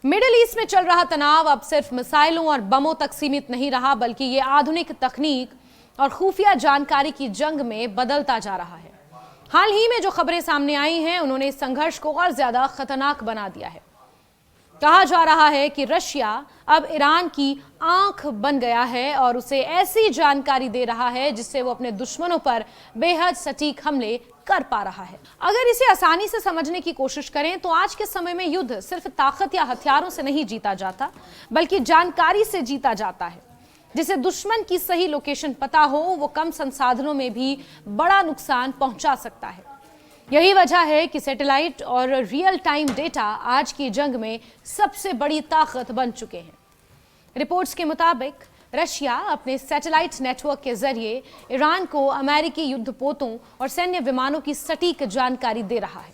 Middle east में चल रहा तनाव अब सिर्फ मिसाइलों और बमों तक सीमित नहीं रहा, बल्कि ये आधुनिक तकनीक और खुफिया जानकारी की जंग में बदलता जा रहा है। हाल ही में जो खबरें सामने आई हैं, उन्होंने इस संघर्ष को और ज्यादा खतरनाक बना दिया है। कहा जा रहा है कि रशिया अब ईरान की आंख बन गया है और उसे ऐसी जानकारी दे रहा है जिससे वो अपने दुश्मनों पर बेहद सटीक हमले कर पा रहा है। अगर इसे आसानी से समझने की कोशिश करें तो आज के समय में युद्ध सिर्फ ताकत या हथियारों से नहीं जीता जाता, बल्कि जानकारी से जीता जाता है। जिसे दुश्मन की सही लोकेशन पता हो, वो कम संसाधनों में भी बड़ा नुकसान पहुंचा सकता है। यही वजह है कि सैटेलाइट और रियल टाइम डेटा आज की जंग में सबसे बड़ी ताकत बन चुके हैं। रिपोर्ट्स के मुताबिक रशिया अपने सैटेलाइट नेटवर्क के जरिए ईरान को अमेरिकी युद्धपोतों और सैन्य विमानों की सटीक जानकारी दे रहा है।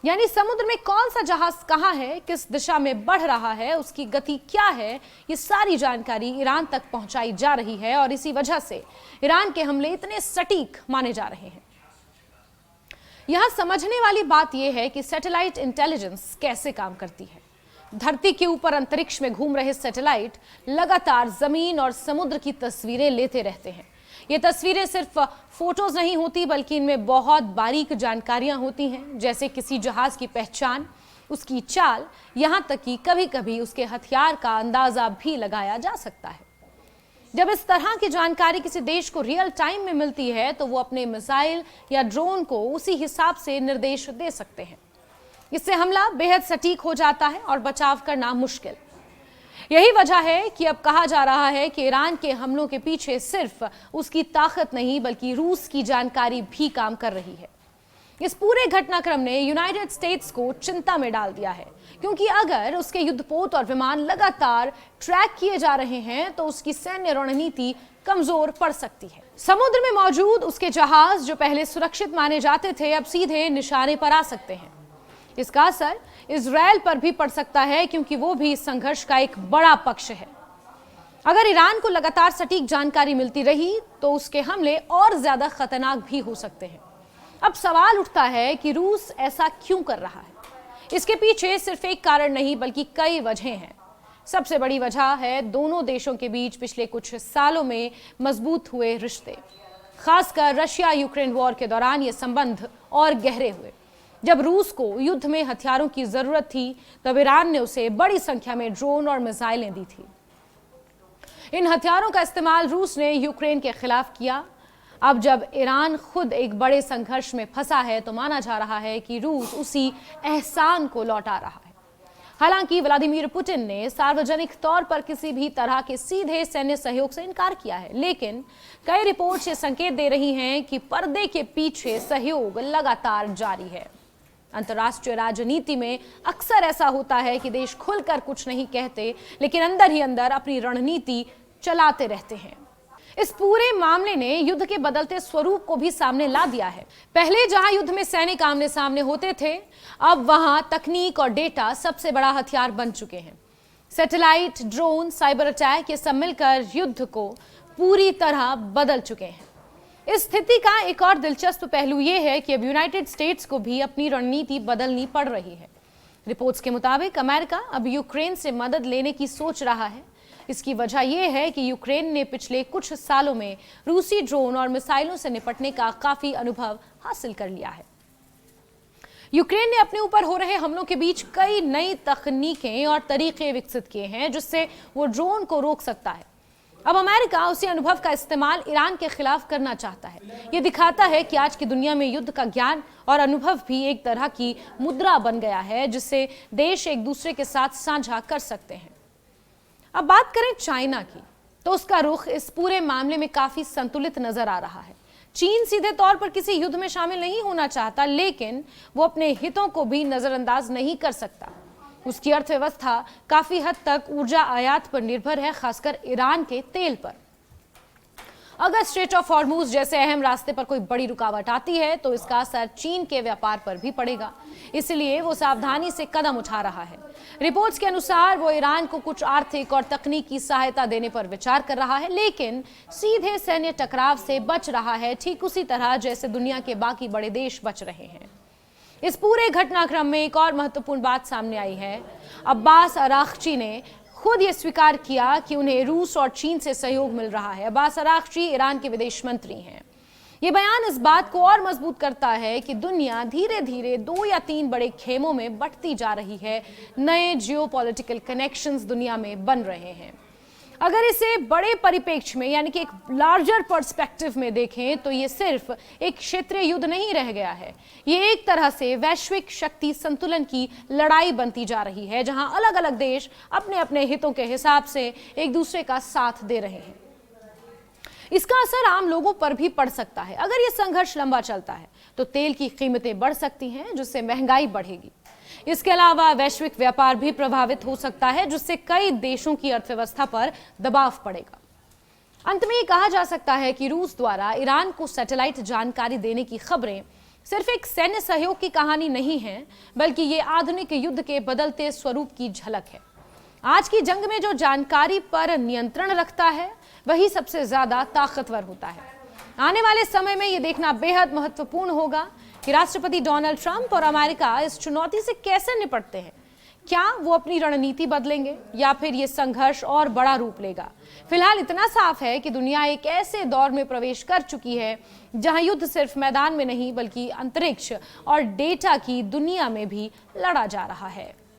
यानी समुद्र में कौन सा जहाज कहां है, किस दिशा में बढ़ रहा है, उसकी गति क्या है, ये सारी जानकारी ईरान तक पहुंचाई जा रही है और इसी वजह से ईरान के हमले इतने सटीक माने जा रहे हैं। यहां समझने वाली बात यह है कि सैटेलाइट इंटेलिजेंस कैसे काम करती है। धरती के ऊपर अंतरिक्ष में घूम रहे सैटेलाइट लगातार जमीन और समुद्र की तस्वीरें लेते रहते हैं। ये तस्वीरें सिर्फ फोटोज नहीं होती, बल्कि इनमें बहुत बारीक जानकारियां होती हैं, जैसे किसी जहाज की पहचान, उसकी चाल, यहां तक कि कभी-कभी उसके हथियार का अंदाजा भी लगाया जा सकता है। जब इस तरह की जानकारी किसी देश को रियल टाइम में मिलती है तो वो अपने मिसाइल या ड्रोन को उसी हिसाब से निर्देश दे सकते हैं। इससे हमला बेहद सटीक हो जाता है और बचाव करना मुश्किल। यही वजह है कि अब कहा जा रहा है कि ईरान के हमलों के पीछे सिर्फ उसकी ताकत नहीं, बल्कि रूस की जानकारी भी काम कर रही है। इस पूरे घटनाक्रम ने यूनाइटेड स्टेट्स को चिंता में डाल दिया है, क्योंकि अगर उसके युद्धपोत और विमान लगातार ट्रैक किए जा रहे हैं तो उसकी सैन्य रणनीति कमजोर पड़ सकती है। समुद्र में मौजूद उसके जहाज जो पहले सुरक्षित माने जाते थे, अब सीधे निशाने पर आ सकते हैं। इसका असर इजराइल पर भी पड़ सकता है, क्योंकि वो भी इस संघर्ष का एक बड़ा पक्ष है। अगर ईरान को लगातार सटीक जानकारी मिलती रही तो उसके हमले और ज्यादा खतरनाक भी हो सकते हैं। अब सवाल उठता है कि रूस ऐसा क्यों कर रहा है। इसके पीछे सिर्फ एक कारण नहीं, बल्कि कई वजहें हैं। सबसे बड़ी वजह है दोनों देशों के बीच पिछले कुछ सालों में मजबूत हुए रिश्ते। खासकर रशिया यूक्रेन वॉर के दौरान ये संबंध और गहरे हुए। जब रूस को युद्ध में हथियारों की जरूरत थी, तब ईरान ने उसे बड़ी संख्या में ड्रोन और मिसाइलें दी थी। इन हथियारों का इस्तेमाल रूस ने यूक्रेन के खिलाफ किया। अब जब ईरान खुद एक बड़े संघर्ष में फंसा है तो माना जा रहा है कि रूस उसी एहसान को लौटा रहा है। हालांकि व्लादिमीर पुतिन ने सार्वजनिक तौर पर किसी भी तरह के सीधे सैन्य सहयोग से इनकार किया है, लेकिन कई रिपोर्ट्स ये संकेत दे रही हैं कि पर्दे के पीछे सहयोग लगातार जारी है। अंतर्राष्ट्रीय राजनीति में अक्सर ऐसा होता है कि देश खुलकर कुछ नहीं कहते, लेकिन अंदर ही अंदर अपनी रणनीति चलाते रहते हैं। इस पूरे मामले ने युद्ध के बदलते स्वरूप को भी सामने ला दिया है। पहले जहां युद्ध में सैनिक आमने सामने होते थे, अब वहां तकनीक और डेटा सबसे बड़ा हथियार बन चुके हैं। सैटेलाइट, ड्रोन, साइबर अटैक, ये सब मिलकर युद्ध को पूरी तरह बदल चुके हैं। इस स्थिति का एक और दिलचस्प पहलू यह है कि अब यूनाइटेड स्टेट्स को भी अपनी रणनीति बदलनी पड़ रही है। रिपोर्ट्स के मुताबिक अमेरिका अब यूक्रेन से मदद लेने की सोच रहा है। इसकी वजह यह है कि यूक्रेन ने पिछले कुछ सालों में रूसी ड्रोन और मिसाइलों से निपटने का काफी अनुभव हासिल कर लिया है। यूक्रेन ने अपने ऊपर हो रहे हमलों के बीच कई नई तकनीकें और तरीके विकसित किए हैं जिससे वो ड्रोन को रोक सकता है। अब अमेरिका उसी अनुभव का इस्तेमाल ईरान के खिलाफ करना चाहता है। ये दिखाता है कि आज की दुनिया में युद्ध का ज्ञान और अनुभव भी एक तरह की मुद्रा बन गया है, जिससे देश एक दूसरे के साथ साझा कर सकते हैं। अब बात करें चाइना की, तो उसका रुख इस पूरे मामले में काफी संतुलित नजर आ रहा है। चीन सीधे तौर पर किसी युद्ध में शामिल नहीं होना चाहता, लेकिन वो अपने हितों को भी नजरअंदाज नहीं कर सकता। उसकी अर्थव्यवस्था काफी हद तक ऊर्जा आयात पर निर्भर है, खासकर ईरान के तेल पर। अगर स्ट्रेट ऑफ हॉर्मुज जैसे अहम रास्ते पर कोई बड़ी रुकावट आती है तो इसका असर चीन के व्यापार पर भी पड़ेगा, इसलिए वो सावधानी से कदम उठा रहा है। रिपोर्ट्स के अनुसार वो ईरान को कुछ आर्थिक और तकनीकी सहायता देने पर विचार कर रहा है, लेकिन सीधे सैन्य टकराव से बच रहा है, ठीक उसी तरह जैसे दुनिया के बाकी बड़े देश बच रहे हैं। इस पूरे घटनाक्रम में एक और महत्वपूर्ण बात सामने आई है। अब्बास अरागची ने खुद ये स्वीकार किया कि उन्हें रूस और चीन से सहयोग मिल रहा है। अब्बास अरागची ईरान के विदेश मंत्री हैं। ये बयान इस बात को और मजबूत करता है कि दुनिया धीरे धीरे 2 या 3 बड़े खेमों में बंटती जा रही है। नए जियोपॉलिटिकल कनेक्शंस दुनिया में बन रहे हैं। अगर इसे बड़े परिप्रेक्ष्य में यानी कि एक लार्जर पर्सपेक्टिव में देखें तो ये सिर्फ एक क्षेत्रीय युद्ध नहीं रह गया है। ये एक तरह से वैश्विक शक्ति संतुलन की लड़ाई बनती जा रही है, जहां अलग अलग देश अपने अपने हितों के हिसाब से एक दूसरे का साथ दे रहे हैं। इसका असर आम लोगों पर भी पड़ सकता है। अगर ये संघर्ष लंबा चलता है तो तेल की कीमतें बढ़ सकती हैं, जिससे महंगाई बढ़ेगी। इसके अलावा वैश्विक व्यापार भी प्रभावित हो सकता है, जिससे कई देशों की अर्थव्यवस्था पर दबाव पड़ेगा। अंत में ये कहा जा सकता है कि रूस द्वारा ईरान को सैटेलाइट जानकारी देने की खबरें सिर्फ एक सैन्य सहयोग की कहानी नहीं है, बल्कि ये आधुनिक युद्ध के बदलते स्वरूप की झलक है। आज की जंग में जो जानकारी पर नियंत्रण रखता है वही सबसे ज्यादा ताकतवर होता है। आने वाले समय में यह देखना बेहद महत्वपूर्ण होगा कि राष्ट्रपति डोनाल्ड ट्रंप और अमेरिका इस चुनौती से कैसे निपटते हैं। क्या वो अपनी रणनीति बदलेंगे या फिर ये संघर्ष और बड़ा रूप लेगा? फिलहाल इतना साफ है कि दुनिया एक ऐसे दौर में प्रवेश कर चुकी है जहां युद्ध सिर्फ मैदान में नहीं बल्कि अंतरिक्ष और डेटा की दुनिया में भी लड़ा जा रहा है।